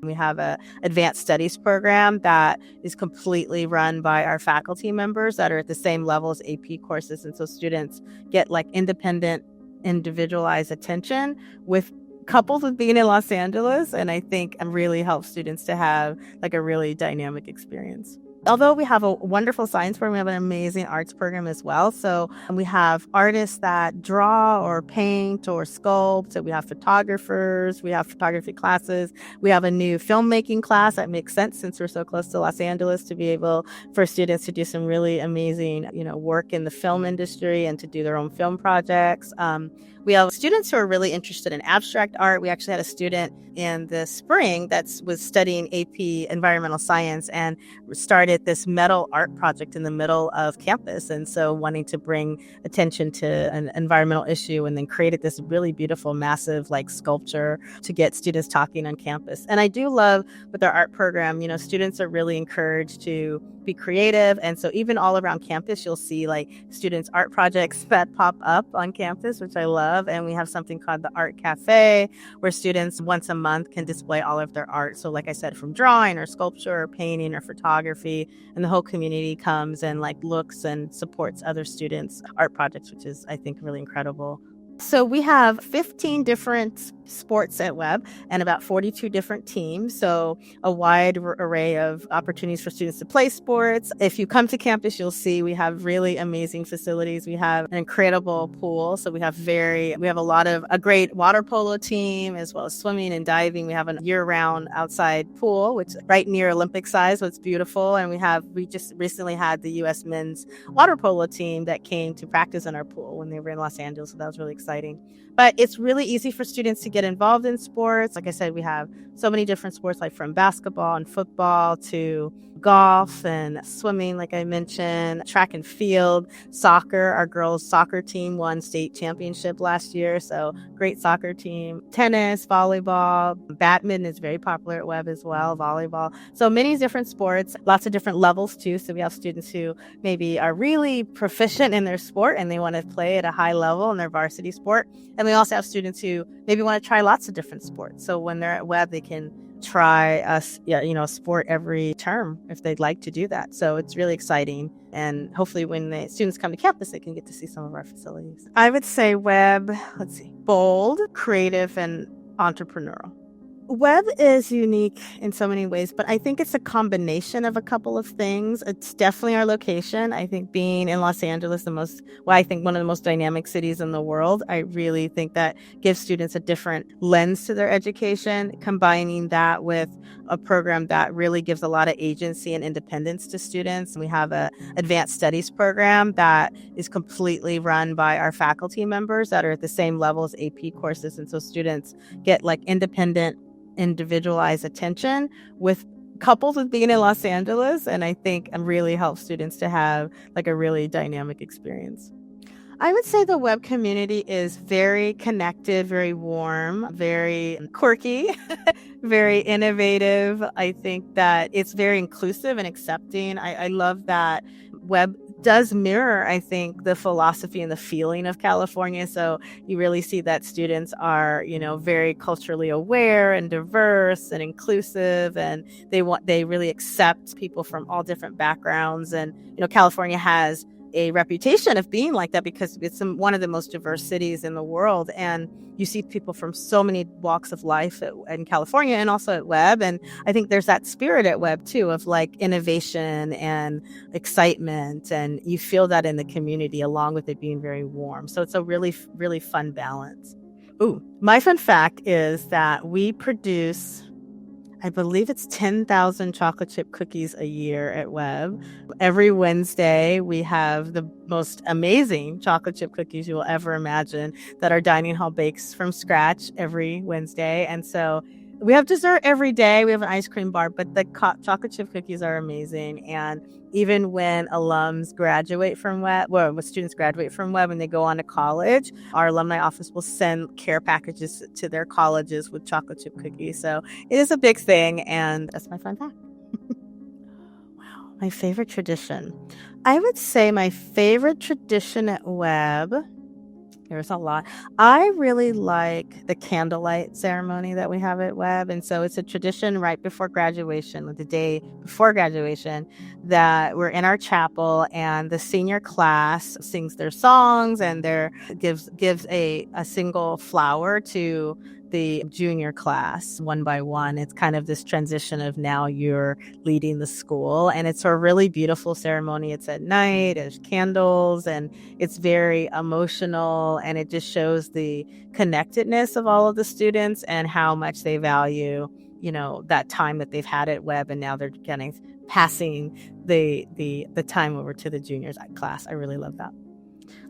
We have a advanced studies program that is completely run by our faculty members that are at the same level as AP courses. And so students get like independent, individualized attention with coupled with being in Los Angeles. And I think really helps students to have like a really dynamic experience. Although we have a wonderful science program, we have an amazing arts program as well. So we have artists that draw or paint or sculpt. So we have photographers, we have photography classes. We have a new filmmaking class that makes sense since we're so close to Los Angeles to be able for students to do some really amazing, work in the film industry and to do their own film projects. We have students who are really interested in abstract art. We actually had a student in the spring that was studying AP environmental science and started this metal art project in the middle of campus. And so wanting to bring attention to an environmental issue and then created this really beautiful, massive like sculpture to get students talking on campus. And I do love with our art program, students are really encouraged to be creative. And so even all around campus, you'll see like students' art projects that pop up on campus, which I love. And we have something called the Art Cafe, where students once a month can display all of their art. So like I said, from drawing or sculpture or painting or photography, and the whole community comes and like looks and supports other students' art projects, which is, I think, really incredible. So we have 15 different sports at Webb and about 42 different teams. So a wide array of opportunities for students to play sports. If you come to campus, you'll see we have really amazing facilities. We have an incredible pool. So we have a great water polo team as well as swimming and diving. We have a year-round outside pool, which is right near Olympic size, so it's beautiful. And we just recently had the U.S. men's water polo team that came to practice in our pool when they were in Los Angeles. So that was really exciting. But it's really easy for students to get involved in sports. Like I said, we have so many different sports, like from basketball and football to golf and swimming, like I mentioned, track and field, soccer. Our girls' soccer team won state championship last year, so great soccer team. Tennis, volleyball, badminton is very popular at Webb as well, volleyball. So many different sports, lots of different levels too. So we have students who maybe are really proficient in their sport and they want to play at a high level in their varsity sport. And we also have students who maybe want to try lots of different sports. So when they're at Webb, they can try a sport every term if they'd like to do that. So it's really exciting. And hopefully when the students come to campus, they can get to see some of our facilities. I would say Webb, bold, creative, and entrepreneurial. Webb is unique in so many ways, but I think it's a combination of a couple of things. It's definitely our location. I think being in Los Angeles, one of the most dynamic cities in the world, I really think that gives students a different lens to their education, combining that with a program that really gives a lot of agency and independence to students. We have an advanced studies program that is completely run by our faculty members that are at the same level as AP courses. And so students get like independent, individualized attention coupled with being in Los Angeles. And I think really helps students to have like a really dynamic experience. I would say the Webb community is very connected, very warm, very quirky, very innovative. I think that it's very inclusive and accepting. I love that Webb does mirror, I think, the philosophy and the feeling of California. So you really see that students are, very culturally aware and diverse and inclusive, and they really accept people from all different backgrounds. And, California has a reputation of being like that because it's one of the most diverse cities in the world. And you see people from so many walks of life in California and also at Webb. And I think there's that spirit at Webb too of like innovation and excitement. And you feel that in the community along with it being very warm. So it's a really, really fun balance. Ooh, my fun fact is that we produce, I believe it's 10,000 chocolate chip cookies a year at Webb. Every Wednesday, we have the most amazing chocolate chip cookies you will ever imagine that our dining hall bakes from scratch every Wednesday. And so we have dessert every day. We have an ice cream bar, but the chocolate chip cookies are amazing. And even when alums graduate from Webb, when students graduate from Webb and they go on to college, our alumni office will send care packages to their colleges with chocolate chip cookies. So it is a big thing, and that's my fun fact. Wow, my favorite tradition. I would say my favorite tradition at Webb There's a lot. I really like the candlelight ceremony that we have at Webb. And so it's a tradition right before graduation, like the day before graduation, that we're in our chapel and the senior class sings their songs and gives a single flower to the junior class one by one. It's kind of this transition of now you're leading the school. And it's a really beautiful ceremony. It's at night, there's candles, and it's very emotional, and it just shows the connectedness of all of the students and how much they value, that time that they've had at Webb, and now they're getting passing the time over to the juniors class. I really love that.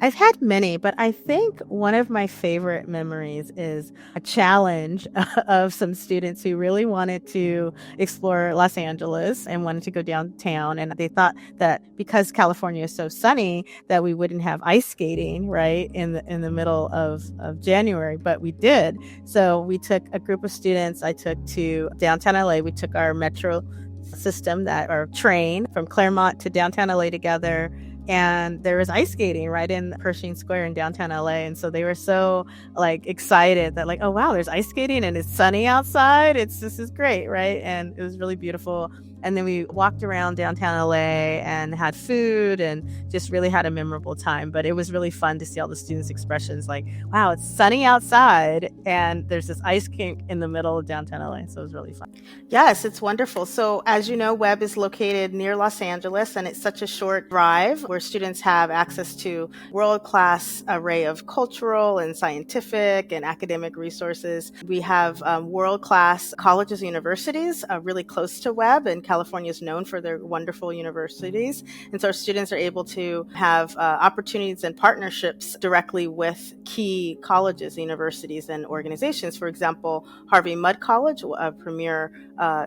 I've had many, but I think one of my favorite memories is a challenge of some students who really wanted to explore Los Angeles and wanted to go downtown. And they thought that because California is so sunny, that we wouldn't have ice skating, right, in the middle of January, but we did. So we took a group of students. I took to downtown LA. We took our metro system, our train from Claremont to downtown LA together. And there was ice skating right in Pershing Square in downtown LA. And so they were so excited that oh, wow, there's ice skating and it's sunny outside. This is great, right? And it was really beautiful. And then we walked around downtown LA and had food and just really had a memorable time. But it was really fun to see all the students' expressions wow, it's sunny outside and there's this ice rink in the middle of downtown LA. So it was really fun. Yes, it's wonderful. So as you know, Webb is located near Los Angeles, and it's such a short drive where students have access to world-class array of cultural and scientific and academic resources. We have world-class colleges and universities really close to Webb, and California is known for their wonderful universities. And so our students are able to have opportunities and partnerships directly with key colleges, universities, and organizations. For example, Harvey Mudd College, a premier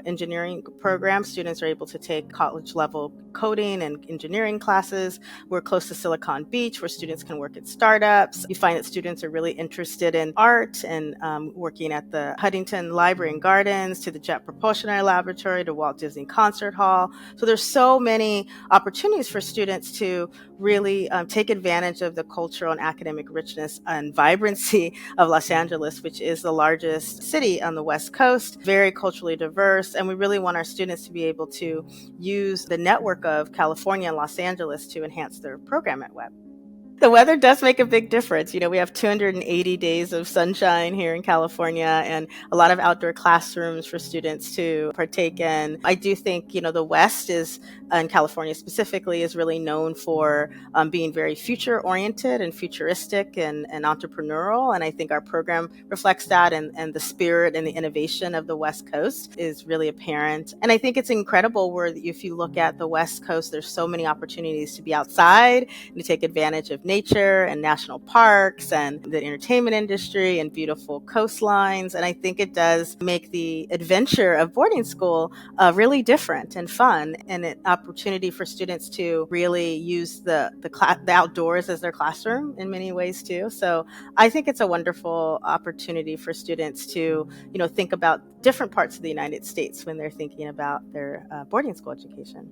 engineering program. Students are able to take college-level coding and engineering classes. We're close to Silicon Beach, where students can work at startups. You find that students are really interested in art and working at the Huntington Library and Gardens, to the Jet Propulsion Laboratory, to Walt Disney Concert Hall. So there's so many opportunities for students to really take advantage of the cultural and academic richness and vibrancy of Los Angeles, which is the largest city on the West Coast, very culturally diverse. And we really want our students to be able to use the network of California and Los Angeles to enhance their program at Webb. The weather does make a big difference. We have 280 days of sunshine here in California and a lot of outdoor classrooms for students to partake in. I do think, the West and California specifically, is really known for being very future oriented and futuristic and entrepreneurial. And I think our program reflects that, and the spirit and the innovation of the West Coast is really apparent. And I think it's incredible where if you look at the West Coast, there's so many opportunities to be outside and to take advantage of nature and national parks and the entertainment industry and beautiful coastlines. And I think it does make the adventure of boarding school really different and fun, and an opportunity for students to really use the outdoors as their classroom in many ways too. So I think it's a wonderful opportunity for students to, think about different parts of the United States when they're thinking about their boarding school education.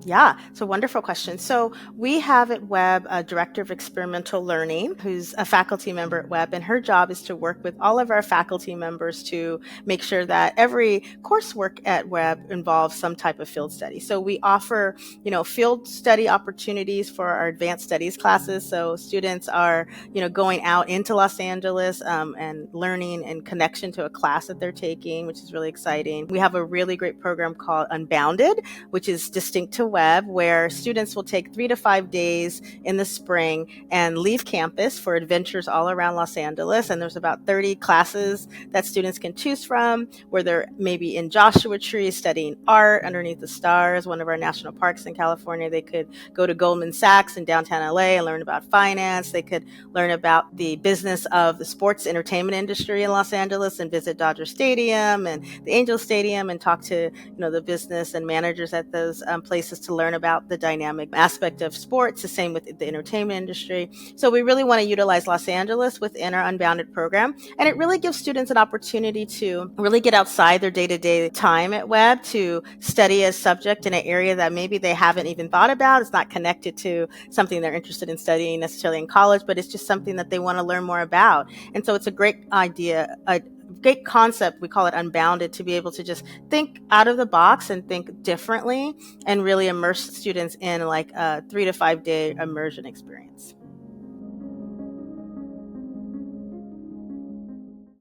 Yeah, it's a wonderful question. So we have at Webb a director of experimental learning who's a faculty member at Webb, and her job is to work with all of our faculty members to make sure that every coursework at Webb involves some type of field study. So we offer, field study opportunities for our advanced studies classes. So students are, going out into Los Angeles and learning in connection to a class that they're taking, which is really exciting. We have a really great program called Unbounded, which is distinct to Webb, where students will take 3 to 5 days in the spring and leave campus for adventures all around Los Angeles. And there's about 30 classes that students can choose from, where they're maybe in Joshua Tree studying art underneath the stars, one of our national parks in California. They could go to Goldman Sachs in downtown LA and learn about finance. They could learn about the business of the sports entertainment industry in Los Angeles and visit Dodger Stadium and the Angel Stadium and talk to, the business and managers at those places experiences to learn about the dynamic aspect of sports, the same with the entertainment industry. So we really want to utilize Los Angeles within our Unbounded program. And it really gives students an opportunity to really get outside their day-to-day time at Webb to study a subject in an area that maybe they haven't even thought about. It's not connected to something they're interested in studying necessarily in college, but it's just something that they want to learn more about. And so it's a great idea, a great concept, we call it Unbounded, to be able to just think out of the box and think differently and really immerse students in like a 3 to 5 day immersion experience.